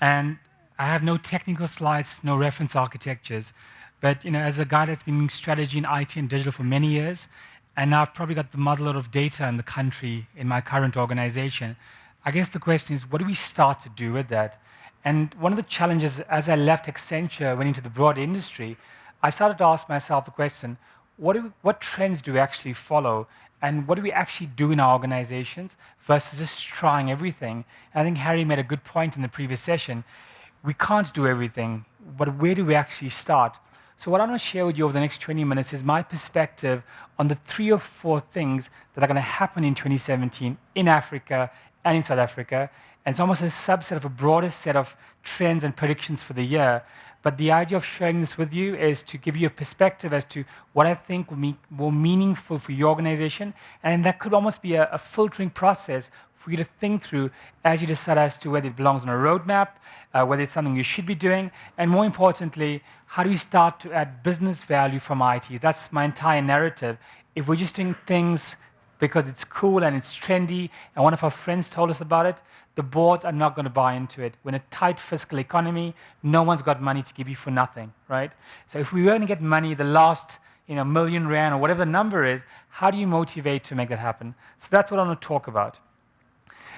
And I have no technical slides, no reference architectures. But as a guy that's been doing strategy in IT and digital for many years, and now I've probably got the motherload of data in the country in my current organization, I guess the question is, what do we start to do with that? And one of the challenges, as I left Accenture, went into the broad industry, I started to ask myself the question, what trends do we actually follow? And what do we actually do in our organizations versus just trying everything? And I think Harry made a good point in the previous session. We can't do everything, but where do we actually start? So what I'm going to share with you over the next 20 minutes is my perspective on the 3 or 4 things that are going to happen in 2017 in Africa and in South Africa. And it's almost a subset of a broader set of trends and predictions for the year. But the idea of sharing this with you is to give you a perspective as to what I think will be more meaningful for your organization. And that could almost be a filtering process for you to think through as you decide as to whether it belongs on a roadmap, whether it's something you should be doing, and more importantly, how do we start to add business value from IT? That's my entire narrative. If we're just doing things because it's cool and it's trendy, and one of our friends told us about it, the boards are not going to buy into it. We're in a tight fiscal economy. No one's got money to give you for nothing, right? So if we were going to get money, the last million rand or whatever the number is, how do you motivate to make that happen? So that's what I'm going to talk about.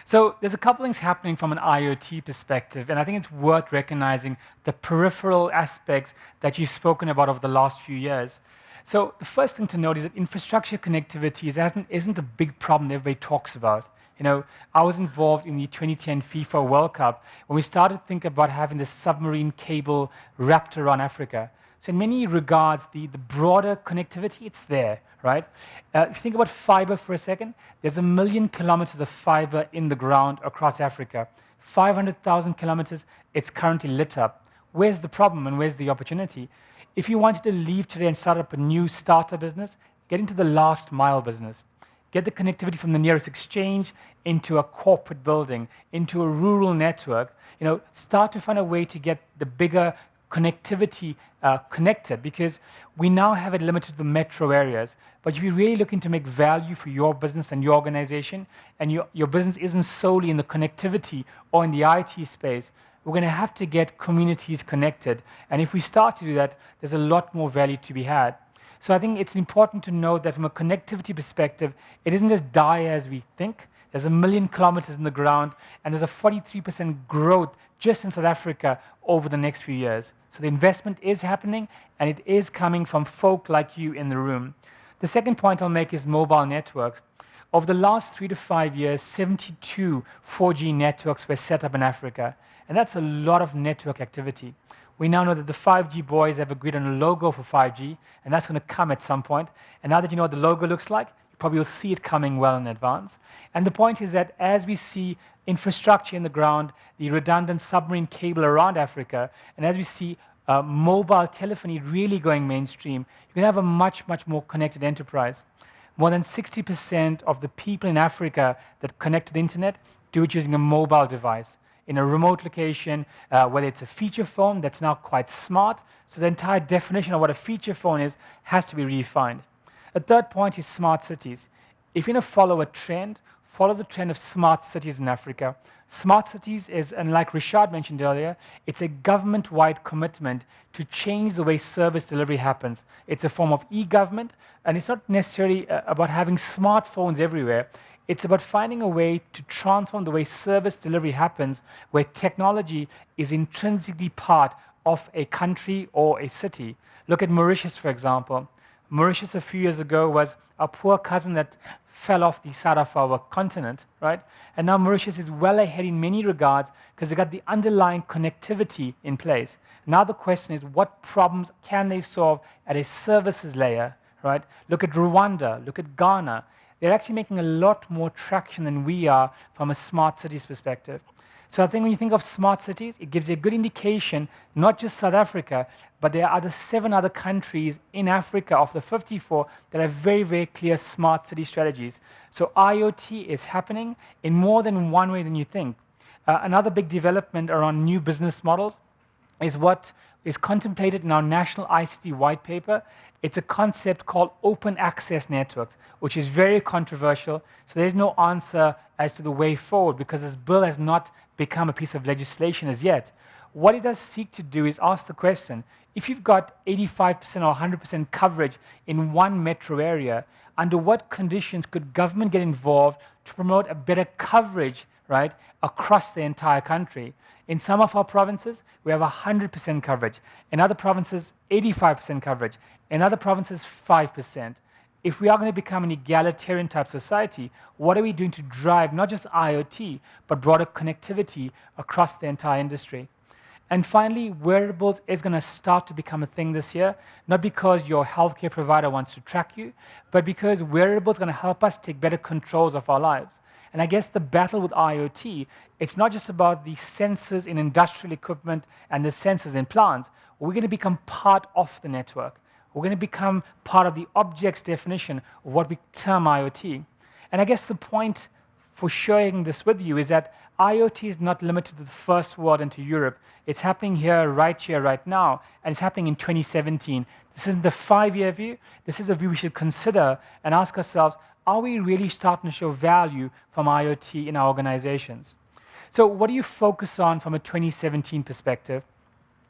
So there's a couple things happening from an IoT perspective, and I think it's worth recognizing the peripheral aspects that you've spoken about over the last few years. So the first thing to note is that infrastructure connectivity isn't a big problem that everybody talks about. I was involved in the 2010 FIFA World Cup when we started to think about having this submarine cable wrapped around Africa. So in many regards, the broader connectivity, it's there, right? If you think about fiber for a second, there's 1 million kilometers of fiber in the ground across Africa. 500,000 kilometers, it's currently lit up. Where's the problem and where's the opportunity? If you wanted to leave today and start up a new starter business, get into the last mile business. Get the connectivity from the nearest exchange into a corporate building, into a rural network. Start to find a way to get the bigger connectivity connected, because we now have it limited to the metro areas. But if you're really looking to make value for your business and your organization, and your business isn't solely in the connectivity or in the IT space, we're going to have to get communities connected. And if we start to do that, there's a lot more value to be had. So I think it's important to note that from a connectivity perspective, it isn't as dire as we think. There's 1 million kilometers in the ground, and there's a 43% growth just in South Africa over the next few years. So the investment is happening, and it is coming from folk like you in the room. The second point I'll make is mobile networks. Over the last 3 to 5 years, 72 4G networks were set up in Africa, and that's a lot of network activity. We now know that the 5G boys have agreed on a logo for 5G, and that's going to come at some point. And now that you know what the logo looks like, you probably will see it coming well in advance. And the point is that as we see infrastructure in the ground, the redundant submarine cable around Africa, and as we see mobile telephony really going mainstream, you're going to have a much, much more connected enterprise. More than 60% of the people in Africa that connect to the internet do it using a mobile device in a remote location, whether it's a feature phone that's now quite smart. So the entire definition of what a feature phone is has to be redefined. A third point is smart cities. If you're going to follow a trend, follow the trend of smart cities in Africa. Smart cities is, and like Richard mentioned earlier, it's a government-wide commitment to change the way service delivery happens. It's a form of e-government, and it's not necessarily about having smartphones everywhere. It's about finding a way to transform the way service delivery happens, where technology is intrinsically part of a country or a city. Look at Mauritius, for example. Mauritius a few years ago was a poor cousin that fell off the side of our continent, right? And now Mauritius is well ahead in many regards because they got the underlying connectivity in place. Now the question is, what problems can they solve at a services layer, right? Look at Rwanda, look at Ghana. They're actually making a lot more traction than we are from a smart cities perspective. So I think when you think of smart cities, it gives you a good indication, not just South Africa, but there are 7 other countries in Africa of the 54 that have very, very clear smart city strategies. So IoT is happening in more than one way than you think. Another big development around new business models is what is contemplated in our National ICT White Paper. It's a concept called open access networks, which is very controversial. So there's no answer as to the way forward because this bill has not become a piece of legislation as yet. What it does seek to do is ask the question, if you've got 85% or 100% coverage in one metro area, under what conditions could government get involved to promote a better coverage, right, across the entire country? In some of our provinces, we have 100% coverage. In other provinces, 85% coverage. In other provinces, 5%. If we are going to become an egalitarian type society, what are we doing to drive not just IoT, but broader connectivity across the entire industry? And finally, wearables is going to start to become a thing this year, not because your healthcare provider wants to track you, but because wearables are going to help us take better controls of our lives. And I guess the battle with IoT, it's not just about the sensors in industrial equipment and the sensors in plants. We're going to become part of the network. We're going to become part of the object's definition of what we term IoT. And I guess the point for sharing this with you is that IoT is not limited to the first world and to Europe. It's happening here, right now, and it's happening in 2017. This isn't the 5-year view. This is a view we should consider and ask ourselves, are we really starting to show value from IoT in our organizations? So what do you focus on from a 2017 perspective?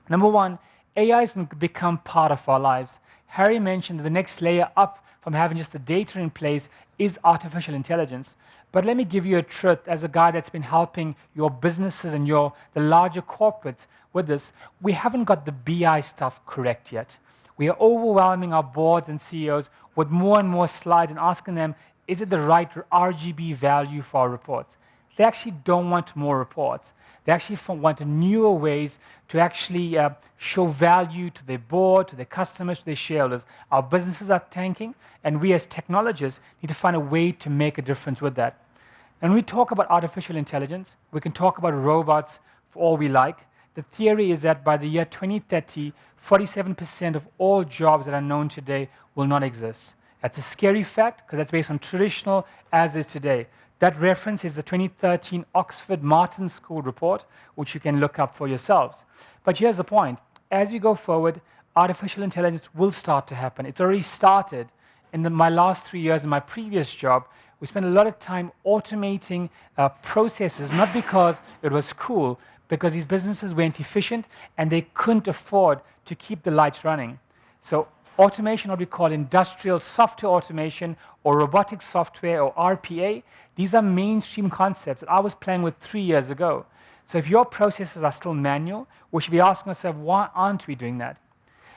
Number one, AI is going to become part of our lives. Harry mentioned that the next layer up from having just the data in place is artificial intelligence. But let me give you a truth as a guy that's been helping your businesses and the larger corporates with this. We haven't got the BI stuff correct yet. We are overwhelming our boards and CEOs with more and more slides and asking them, is it the right RGB value for our reports? They actually don't want more reports. They actually want newer ways to actually show value to their board, to their customers, to their shareholders. Our businesses are tanking, and we as technologists need to find a way to make a difference with that. And when we talk about artificial intelligence, we can talk about robots for all we like. The theory is that by the year 2030, 47% of all jobs that are known today will not exist. That's a scary fact because that's based on traditional as is today. That reference is the 2013 Oxford Martin School report, which you can look up for yourselves. But here's the point. As we go forward, artificial intelligence will start to happen. It's already started. In my last 3 years in my previous job, we spent a lot of time automating processes, not because it was cool, because these businesses weren't efficient and they couldn't afford to keep the lights running. So automation, what we call industrial software automation or robotic software or RPA, these are mainstream concepts that I was playing with 3 years ago. So if your processes are still manual, we should be asking ourselves, why aren't we doing that?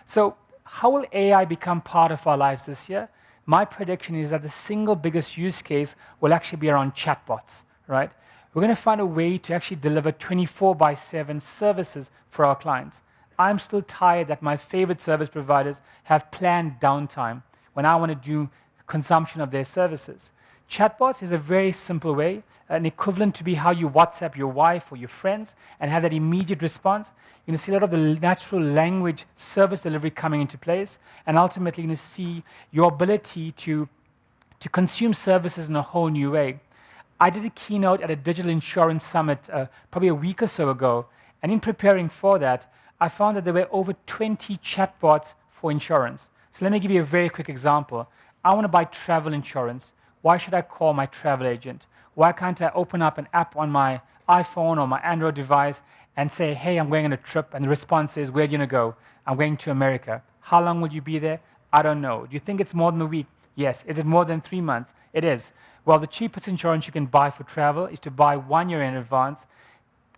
So how will AI become part of our lives this year? My prediction is that the single biggest use case will actually be around chatbots, right? We're going to find a way to actually deliver 24/7 services for our clients. I'm still tired that my favorite service providers have planned downtime when I want to do consumption of their services. Chatbots is a very simple way, an equivalent to be how you WhatsApp your wife or your friends and have that immediate response. You're going to see a lot of the natural language service delivery coming into place, and ultimately you're going to see your ability to consume services in a whole new way. I did a keynote at a digital insurance summit probably a week or so ago, and in preparing for that, I found that there were over 20 chatbots for insurance. So let me give you a very quick example. I want to buy travel insurance. Why should I call my travel agent? Why can't I open up an app on my iPhone or my Android device and say, hey, I'm going on a trip, and the response is, where are you going to go? I'm going to America. How long will you be there? I don't know. Do you think it's more than a week? Yes. Is it more than 3 months? It is. Well, the cheapest insurance you can buy for travel is to buy 1 year in advance.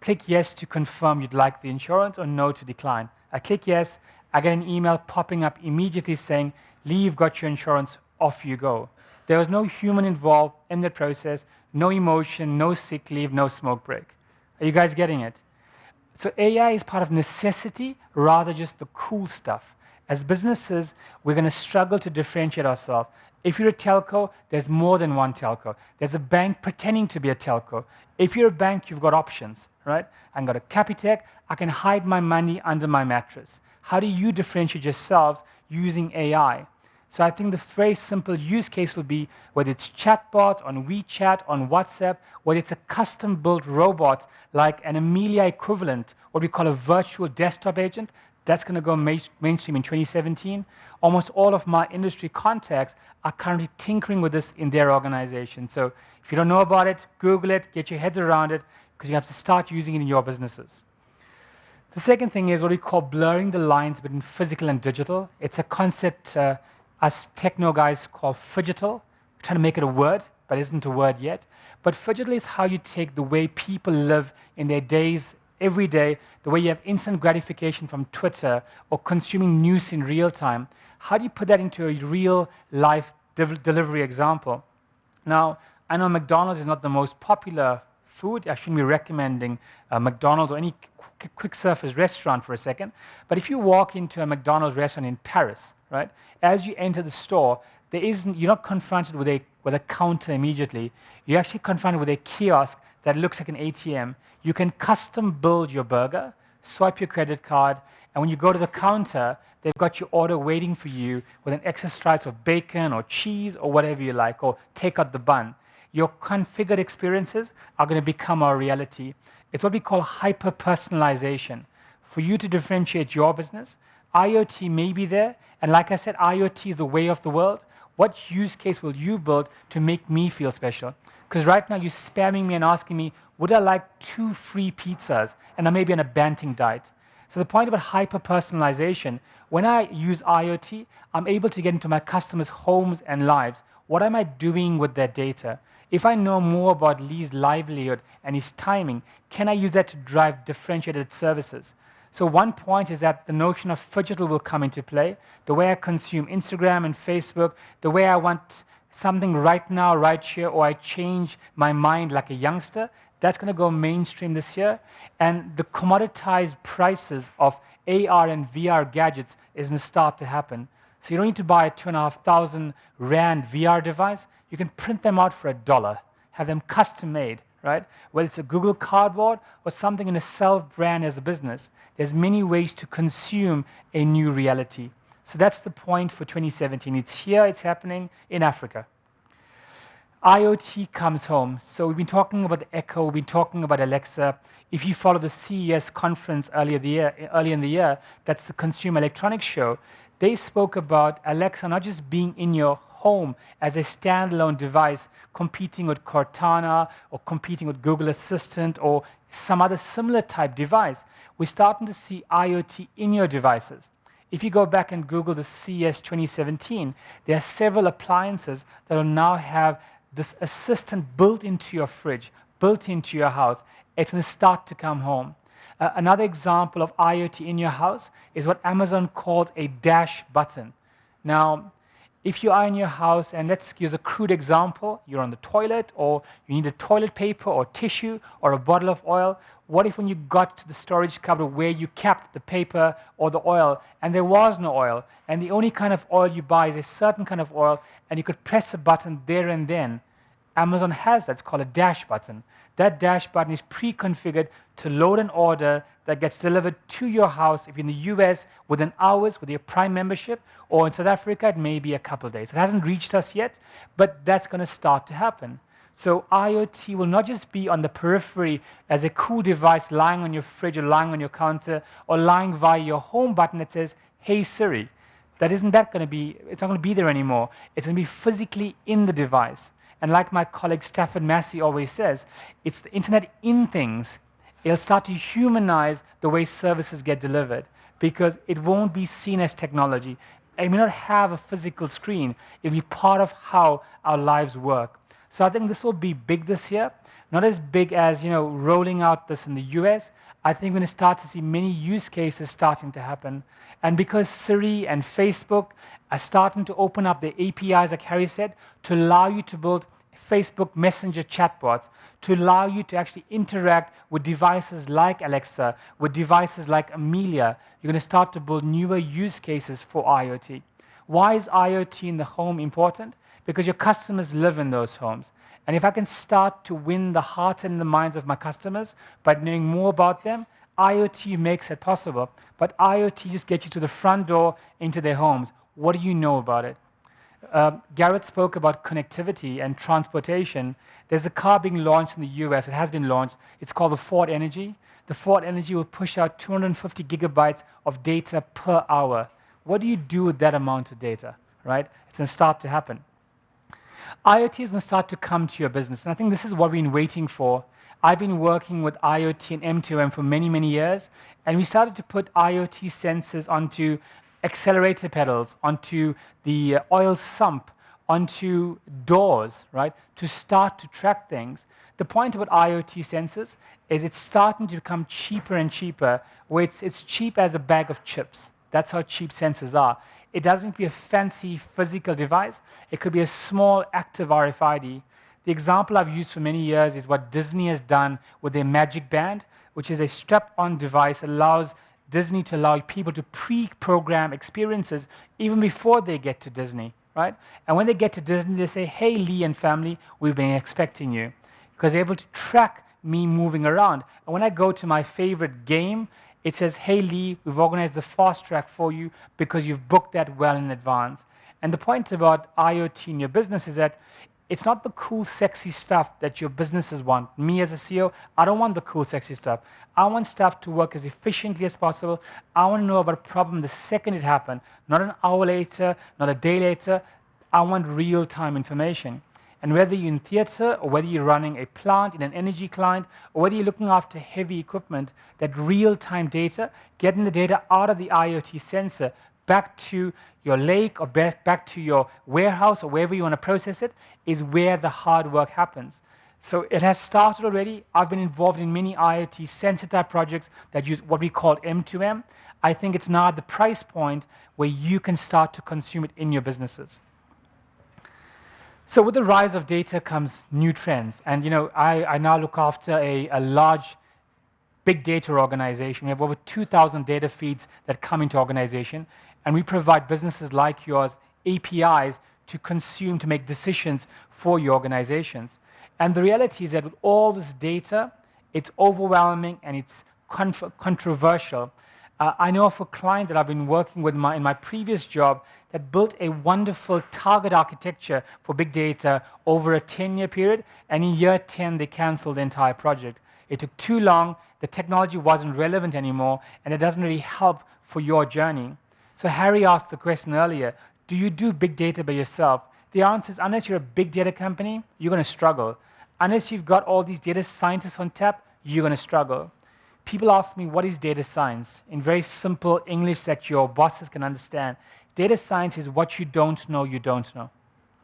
Click yes to confirm you'd like the insurance or no to decline. I click yes, I get an email popping up immediately saying, Lee, you've got your insurance, off you go. There was no human involved in the process, no emotion, no sick leave, no smoke break. Are you guys getting it? So AI is part of necessity rather just the cool stuff. As businesses, we're going to struggle to differentiate ourselves. If you're a telco, there's more than one telco. There's a bank pretending to be a telco. If you're a bank, you've got options, right? I've got a Capitec. I can hide my money under my mattress. How do you differentiate yourselves using AI? So I think the very simple use case will be whether it's chatbots on WeChat, on WhatsApp, whether it's a custom-built robot like an Amelia equivalent, what we call a virtual desktop agent, That's going to go mainstream in 2017. Almost all of my industry contacts are currently tinkering with this in their organization. So if you don't know about it, Google it, get your heads around it, because you have to start using it in your businesses. The second thing is what we call blurring the lines between physical and digital. It's a concept us techno guys call phygital. We're trying to make it a word, but it isn't a word yet. But phygital is how you take the way people live in their days, every day, the way you have instant gratification from Twitter or consuming news in real time. How do you put that into a real life delivery example? Now, I know McDonald's is not the most popular food. I shouldn't be recommending McDonald's or any quick service restaurant for a second. But if you walk into a McDonald's restaurant in Paris, right, as you enter the store, you're not confronted with a counter immediately. You're actually confronted with a kiosk that looks like an ATM. You can custom build your burger, swipe your credit card, and when you go to the counter, they've got your order waiting for you with an extra slice of bacon or cheese or whatever you like, or take out the bun. Your configured experiences are going to become our reality. It's what we call hyper-personalization. For you to differentiate your business, IoT may be there, and like I said, IoT is the way of the world. What use case will you build to make me feel special? Because right now you're spamming me and asking me, would I like 2 free pizzas? And I may be on a banting diet. So the point about hyper-personalization, when I use IoT, I'm able to get into my customers' homes and lives. What am I doing with their data? If I know more about Lee's livelihood and his timing, can I use that to drive differentiated services? So one point is that the notion of phygital will come into play. The way I consume Instagram and Facebook, the way I want something right now, right here, or I change my mind like a youngster, that's going to go mainstream this year. And the commoditized prices of AR and VR gadgets is going to start to happen. So you don't need to buy a 2,500 Rand VR device. You can print them out for $1, have them custom made, right? Whether it's a Google Cardboard or something in a self-brand as a business, there's many ways to consume a new reality. So that's the point for 2017. It's here, it's happening in Africa. IoT comes home. So we've been talking about the Echo, we've been talking about Alexa. If you follow the CES conference early in the year, that's the Consumer Electronics Show, they spoke about Alexa not just being in your home as a standalone device competing with Cortana or competing with Google Assistant or some other similar type device. We're starting to see IoT in your devices. If you go back and Google the CES 2017, there are several appliances that will now have this assistant built into your fridge, built into your house. It's going to start to come home. Another example of IoT in your house is what Amazon called a dash button. Now, if you are in your house, and let's use a crude example, you're on the toilet, or you need a toilet paper or tissue or a bottle of oil, what if when you got to the storage cupboard where you kept the paper or the oil, and there was no oil, and the only kind of oil you buy is a certain kind of oil, and you could press a button there and then? Amazon has that. It's called a dash button. That dash button is pre-configured to load an order that gets delivered to your house if you're in the US within hours with your Prime membership, or in South Africa it may be a couple of days. It hasn't reached us yet, but that's going to start to happen. So IoT will not just be on the periphery as a cool device lying on your fridge or lying on your counter or lying via your home button that says, "Hey Siri." It's not going to be there anymore. It's going to be physically in the device. And like my colleague Stafford Massey always says, it's the internet in things. It'll start to humanize the way services get delivered because it won't be seen as technology. It may not have a physical screen. It'll be part of how our lives work. So I think this will be big this year. Not as big as rolling out this in the US. I think we're going to start to see many use cases starting to happen. And because Siri and Facebook are starting to open up the APIs, like Harry said, to allow you to build Facebook Messenger chatbots, to allow you to actually interact with devices like Alexa, with devices like Amelia, you're going to start to build newer use cases for IoT. Why is IoT in the home important? Because your customers live in those homes. And if I can start to win the hearts and the minds of my customers by knowing more about them, IoT makes it possible. But IoT just gets you to the front door into their homes. What do you know about it? Garrett spoke about connectivity and transportation. There's a car being launched in the US. It has been launched. It's called the Ford Energy. the Ford Energy will push out 250 gigabytes of data per hour. What do you do with that amount of data, right? It's going to start to happen. IoT is going to start to come to your business, and I think this is what we've been waiting for. I've been working with IoT and M2M for many, many years, and we started to put IoT sensors onto accelerator pedals, onto the oil sump, onto doors, right, to start to track things. The point about IoT sensors is it's starting to become cheaper and cheaper, where it's cheap as a bag of chips. That's how cheap sensors are. It doesn't need to be a fancy physical device. It could be a small active RFID. The example I've used for many years is what Disney has done with their Magic Band, which is a strap-on device that allows Disney to allow people to pre-program experiences even before they get to Disney, right? And when they get to Disney, they say, hey, Lee and family, we've been expecting you. Because they're able to track me moving around. And when I go to my favorite game, it says, hey, Lee, we've organized the fast track for you because you've booked that well in advance. And the point about IoT in your business is that it's not the cool, sexy stuff that your businesses want. Me as a CEO, I don't want the cool, sexy stuff. I want stuff to work as efficiently as possible. I want to know about a problem the second it happened, not an hour later, not a day later. I want real-time information. And whether you're in theater, or whether you're running a plant in an energy client, or whether you're looking after heavy equipment, that real-time data, getting the data out of the IoT sensor back to your lake or back to your warehouse or wherever you want to process it, is where the hard work happens. So it has started already. I've been involved in many IoT sensor type projects that use what we call M2M. I think it's now at the price point where you can start to consume it in your businesses. So with the rise of data comes new trends. And I now look after a large big data organization. We have over 2,000 data feeds that come into organization. And we provide businesses like yours APIs to consume, to make decisions for your organizations. And the reality is that with all this data, it's overwhelming and it's controversial. I know of a client that I've been working with in my previous job that built a wonderful target architecture for big data over a 10-year period, and in year 10, they canceled the entire project. It took too long, the technology wasn't relevant anymore, and it doesn't really help for your journey. So Harry asked the question earlier, do you do big data by yourself? The answer is, unless you're a big data company, you're going to struggle. Unless you've got all these data scientists on tap, you're going to struggle. People ask me, what is data science? In very simple English that your bosses can understand. Data science is what you don't know,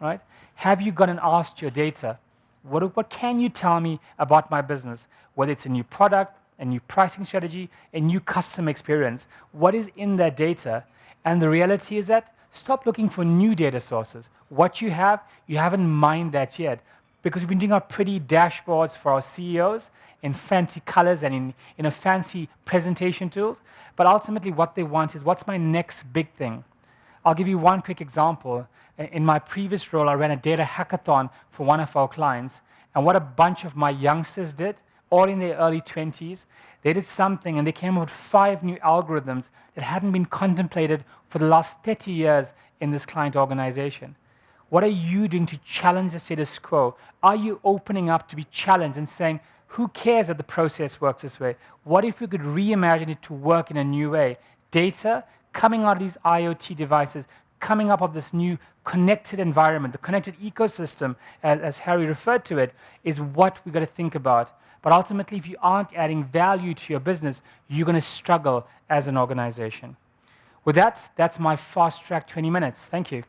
right? Have you gone and asked your data, what can you tell me about my business? Whether it's a new product, a new pricing strategy, a new customer experience. What is in that data? And the reality is that stop looking for new data sources. What you haven't mined that yet. Because we've been doing our pretty dashboards for our CEOs in fancy colors and in a fancy presentation tools. But ultimately what they want is, what's my next big thing? I'll give you one quick example. In my previous role, I ran a data hackathon for one of our clients. And what a bunch of my youngsters did, all in their early 20s, they did something and they came up with 5 new algorithms that hadn't been contemplated for the last 30 years in this client organization. What are you doing to challenge the status quo? Are you opening up to be challenged and saying, who cares that the process works this way? What if we could reimagine it to work in a new way? Data coming out of these IoT devices, coming up of this new connected environment, the connected ecosystem, as Harry referred to it, is what we've got to think about. But ultimately, if you aren't adding value to your business, you're going to struggle as an organization. With that, that's my fast track 20 minutes. Thank you.